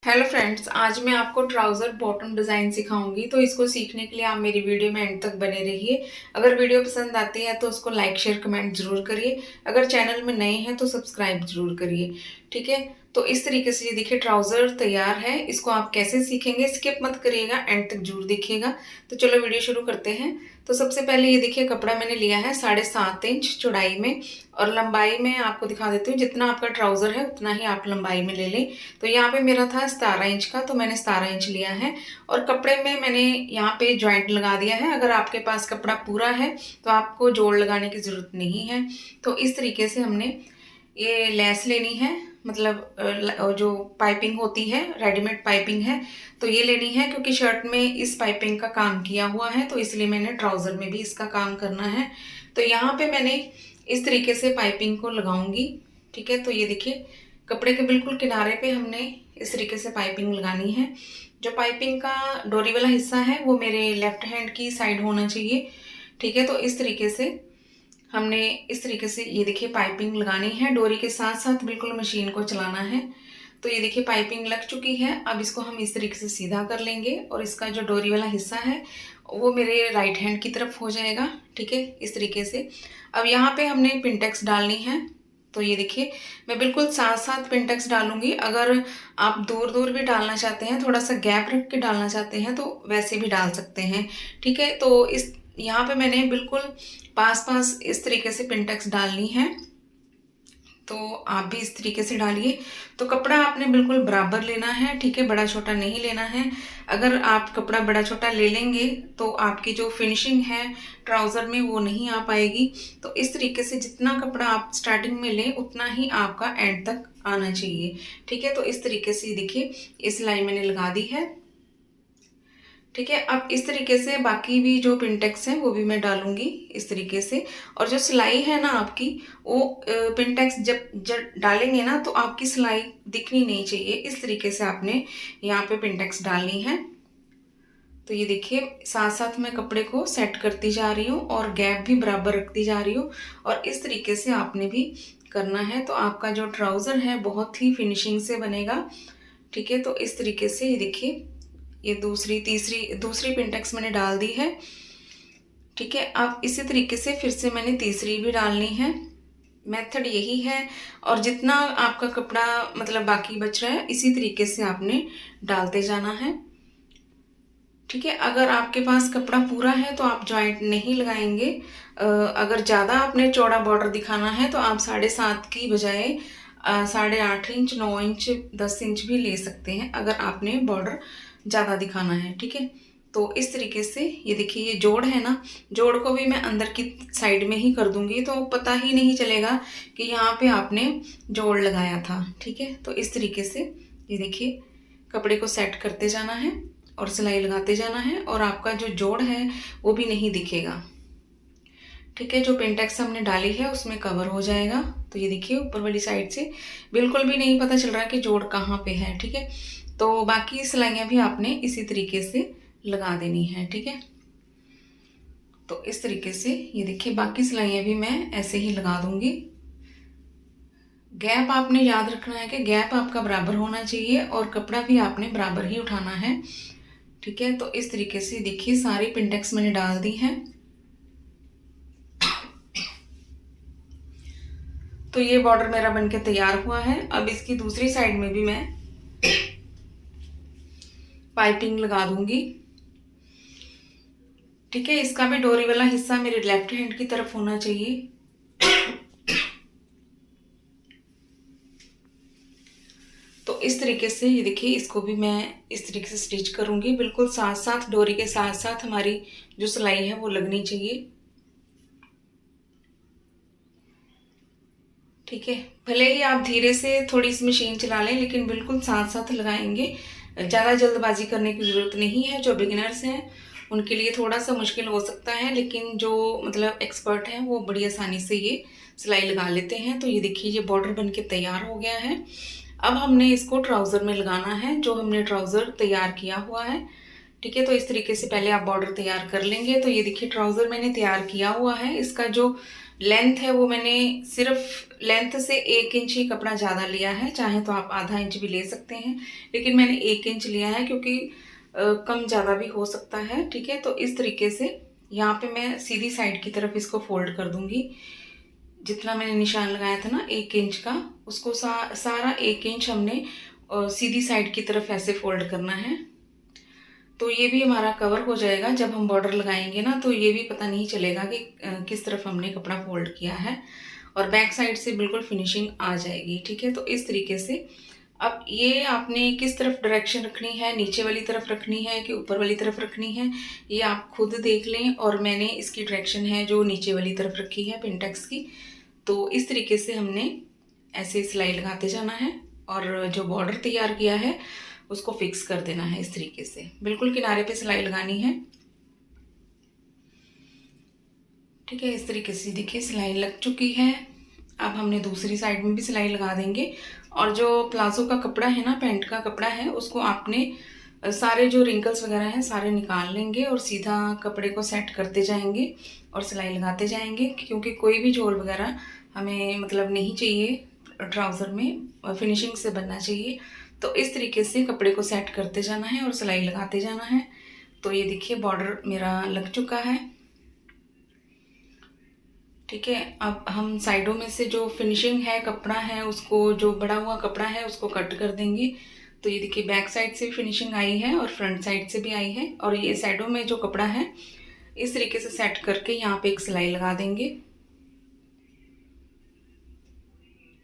Hello friends, आज मैं आपको ट्राउज़र बॉटम डिज़ाइन सिखाऊंगी। तो इसको सीखने के लिए आप मेरी वीडियो में एंड तक बने रहिए। अगर वीडियो पसंद आती है तो उसको लाइक शेयर कमेंट ज़रूर करिए। अगर चैनल में नए हैं तो सब्सक्राइब ज़रूर करिए। ठीक है, तो इस तरीके से ये देखिए ट्राउज़र तैयार है। इसको आप कैसे सीखेंगे, स्किप मत करिएगा, एंड तक जरूर देखिएगा। तो चलो वीडियो शुरू करते हैं। तो सबसे पहले ये देखिए कपड़ा मैंने लिया है 7.5 इंच चौड़ाई में, और लंबाई में आपको दिखा देती हूँ। जितना आपका ट्राउज़र है उतना ही आप लंबाई में ले लें। तो यहाँ पे मेरा था 17 इंच का, तो मैंने 17 इंच लिया है। और कपड़े में मैंने यहाँ पे जॉइंट लगा दिया है। अगर आपके पास कपड़ा पूरा है तो आपको जोड़ लगाने की ज़रूरत नहीं है। तो इस तरीके से हमने ये लेस लेनी है, मतलब जो पाइपिंग होती है, रेडीमेड पाइपिंग है, तो ये लेनी है। क्योंकि शर्ट में इस पाइपिंग का काम किया हुआ है तो इसलिए मैंने ट्राउज़र में भी इसका काम करना है। तो यहाँ पे मैंने इस तरीके से पाइपिंग को लगाऊंगी। ठीक है, तो ये देखिए कपड़े के बिल्कुल किनारे पे हमने इस तरीके से पाइपिंग लगानी है। जो पाइपिंग का डोरी वाला हिस्सा है वो मेरे लेफ्ट हैंड की साइड होना चाहिए। ठीक है, तो इस तरीके से हमने इस तरीके से ये देखिए पाइपिंग लगानी है। डोरी के साथ साथ बिल्कुल मशीन को चलाना है। तो ये देखिए पाइपिंग लग चुकी है। अब इसको हम इस तरीके से सीधा कर लेंगे और इसका जो डोरी वाला हिस्सा है वो मेरे राइट हैंड की तरफ हो जाएगा। ठीक है, इस तरीके से। अब यहाँ पे हमने पिनटेक्स डालनी है। तो ये देखिए मैं बिल्कुल साथ साथ पिनटेक्स डालूंगी। अगर आप दूर दूर भी डालना चाहते हैं, थोड़ा सा गैप रख के डालना चाहते हैं, तो वैसे भी डाल सकते हैं। ठीक है, तो इस यहाँ पे मैंने बिल्कुल पास पास इस तरीके से पिनटेक्स डालनी है। तो आप भी इस तरीके से डालिए। तो कपड़ा आपने बिल्कुल बराबर लेना है। ठीक है, बड़ा छोटा नहीं लेना है। अगर आप कपड़ा बड़ा छोटा ले लेंगे तो आपकी जो फिनिशिंग है ट्राउज़र में वो नहीं आ पाएगी। तो इस तरीके से जितना कपड़ा आप स्टार्टिंग में लें उतना ही आपका एंड तक आना चाहिए। ठीक है, तो इस तरीके से देखिए ये सिलाई मैंने लगा दी है। ठीक है, अब इस तरीके से बाकी भी जो पिनटेक्स हैं वो भी मैं डालूंगी इस तरीके से। और जो सिलाई है ना आपकी, वो पिनटेक्स जब डालेंगे ना तो आपकी सिलाई दिखनी नहीं चाहिए। इस तरीके से आपने यहाँ पे पिनटेक्स डालनी है। तो ये देखिए साथ साथ मैं कपड़े को सेट करती जा रही हूँ और गैप भी बराबर रखती जा रही हूँ। और इस तरीके से आपने भी करना है, तो आपका जो ट्राउज़र है बहुत ही फिनिशिंग से बनेगा। ठीक है, तो इस तरीके से ये देखिए ये दूसरी पिनटेक्स मैंने डाल दी है। ठीक है, अब इसी तरीके से फिर से मैंने तीसरी भी डालनी है। मेथड यही है। और जितना आपका कपड़ा मतलब बाकी बच रहा है इसी तरीके से आपने डालते जाना है। ठीक है, अगर आपके पास कपड़ा पूरा है तो आप जॉइंट नहीं लगाएंगे। अगर ज़्यादा आपने चौड़ा बॉर्डर दिखाना है तो आप 7.5 की बजाय 8.5 इंच, 9 इंच, 10 इंच भी ले सकते हैं अगर आपने बॉर्डर ज़्यादा दिखाना है। ठीक है, तो इस तरीके से ये देखिए ये जोड़ है ना, जोड़ को भी मैं अंदर की साइड में ही कर दूंगी तो पता ही नहीं चलेगा कि यहाँ पे आपने जोड़ लगाया था। ठीक है, तो इस तरीके से ये देखिए कपड़े को सेट करते जाना है और सिलाई लगाते जाना है और आपका जो जोड़ है वो भी नहीं दिखेगा। ठीक है, जो पिनटेक्स हमने डाली है उसमें कवर हो जाएगा। तो ये देखिए ऊपर वाली साइड से बिल्कुल भी नहीं पता चल रहा कि जोड़ कहाँ पे है। ठीक है, तो बाकी सिलाइयाँ भी आपने इसी तरीके से लगा देनी है। ठीक है, तो इस तरीके से ये देखिए बाकी सिलाइयाँ भी मैं ऐसे ही लगा दूंगी। गैप आपने याद रखना है कि गैप आपका बराबर होना चाहिए और कपड़ा भी आपने बराबर ही उठाना है। ठीक है, तो इस तरीके से देखिए सारी पिनटेक्स मैंने डाल दी हैं। तो ये बॉर्डर मेरा बनके तैयार हुआ है। अब इसकी दूसरी साइड में भी मैं पाइपिंग लगा दूंगी। ठीक है, इसका भी डोरी वाला हिस्सा मेरे लेफ्ट हैंड की तरफ होना चाहिए। तो इस तरीके से ये देखिए इसको भी मैं इस तरीके से स्टिच करूंगी। बिल्कुल साथ साथ डोरी के साथ साथ हमारी जो सिलाई है वो लगनी चाहिए। ठीक है, भले ही आप धीरे से थोड़ी सी मशीन चला लें लेकिन बिल्कुल साथ साथ लगाएंगे। ज़्यादा जल्दबाजी करने की ज़रूरत नहीं है। जो बिगिनर्स हैं उनके लिए थोड़ा सा मुश्किल हो सकता है, लेकिन जो मतलब एक्सपर्ट हैं वो बड़ी आसानी से ये सिलाई लगा लेते हैं। तो ये देखिए ये बॉर्डर बनके तैयार हो गया है। अब हमने इसको ट्राउज़र में लगाना है, जो हमने ट्राउज़र तैयार किया हुआ है। ठीक है, तो इस तरीके से पहले आप बॉर्डर तैयार कर लेंगे। तो ये देखिए ट्राउज़र मैंने तैयार किया हुआ है। इसका जो लेंथ है वो मैंने सिर्फ लेंथ से 1 इंच ही कपड़ा ज़्यादा लिया है, चाहे तो आप आधा इंच भी ले सकते हैं, लेकिन मैंने 1 इंच लिया है क्योंकि कम ज़्यादा भी हो सकता है। ठीक है, तो इस तरीके से यहाँ पे मैं सीधी साइड की तरफ इसको फोल्ड कर दूंगी। जितना मैंने निशान लगाया था ना 1 इंच का, उसको सारा 1 इंच हमने सीधी साइड की तरफ ऐसे फोल्ड करना है। तो ये भी हमारा कवर हो जाएगा। जब हम बॉर्डर लगाएंगे ना तो ये भी पता नहीं चलेगा कि किस तरफ हमने कपड़ा फोल्ड किया है, और बैक साइड से बिल्कुल फिनिशिंग आ जाएगी। ठीक है, तो इस तरीके से अब ये आपने किस तरफ डायरेक्शन रखनी है, नीचे वाली तरफ रखनी है कि ऊपर वाली तरफ रखनी है, ये आप खुद देख लें। और मैंने इसकी डायरेक्शन है जो नीचे वाली तरफ रखी है पिनटेक्स की। तो इस तरीके से हमने ऐसे सिलाई लगाते जाना है और जो बॉर्डर तैयार किया है उसको फिक्स कर देना है इस तरीके से। बिल्कुल किनारे पे सिलाई लगानी है। ठीक है, इस तरीके से देखिए सिलाई लग चुकी है। अब हमने दूसरी साइड में भी सिलाई लगा देंगे। और जो प्लाजो का कपड़ा है ना, पैंट का कपड़ा है, उसको आपने सारे जो रिंकल्स वगैरह हैं सारे निकाल लेंगे और सीधा कपड़े को सेट करते जाएंगे और सिलाई लगाते जाएंगे, क्योंकि कोई भी झोल वगैरह हमें मतलब नहीं चाहिए ट्राउज़र में, फिनिशिंग से बनना चाहिए। तो इस तरीके से कपड़े को सेट करते जाना है और सिलाई लगाते जाना है। तो ये देखिए बॉर्डर मेरा लग चुका है। ठीक है, अब हम साइडों में से जो फिनिशिंग है कपड़ा है उसको, जो बड़ा हुआ कपड़ा है उसको कट कर देंगे। तो ये देखिए बैक साइड से भी फिनिशिंग आई है और फ्रंट साइड से भी आई है। और ये साइडों में जो कपड़ा है इस तरीके से सेट करके यहाँ पे एक सिलाई लगा देंगे।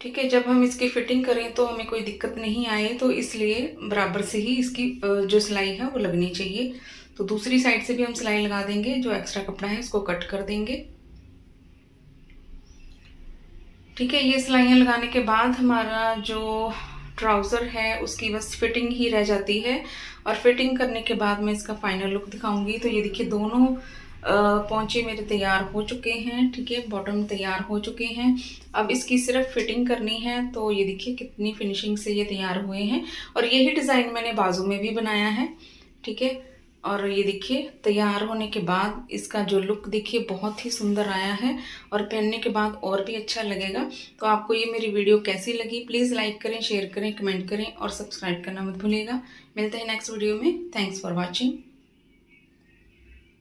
ठीक है, जब हम इसकी फिटिंग करें तो हमें कोई दिक्कत नहीं आए, तो इसलिए बराबर से ही इसकी जो सिलाई है वो लगनी चाहिए। तो दूसरी साइड से भी हम सिलाई लगा देंगे, जो एक्स्ट्रा कपड़ा है इसको कट कर देंगे। ठीक है, ये सिलाइयाँ लगाने के बाद हमारा जो ट्राउज़र है उसकी बस फिटिंग ही रह जाती है। और फिटिंग करने के बाद मैं इसका फाइनल लुक दिखाऊंगी। तो ये देखिए दोनों पोंचे मेरे तैयार हो चुके हैं। ठीक है, बॉटम तैयार हो चुके हैं। अब इसकी सिर्फ फिटिंग करनी है। तो ये देखिए कितनी फिनिशिंग से ये तैयार हुए हैं। और यही डिज़ाइन मैंने बाजू में भी बनाया है। ठीक है, और ये देखिए तैयार होने के बाद इसका जो लुक देखिए बहुत ही सुंदर आया है, और पहनने के बाद और भी अच्छा लगेगा। तो आपको ये मेरी वीडियो कैसी लगी, प्लीज़ लाइक करें, शेयर करें, कमेंट करें और सब्सक्राइब करना मत भूलिएगा। मिलते हैं नेक्स्ट वीडियो में। Thanks for watching.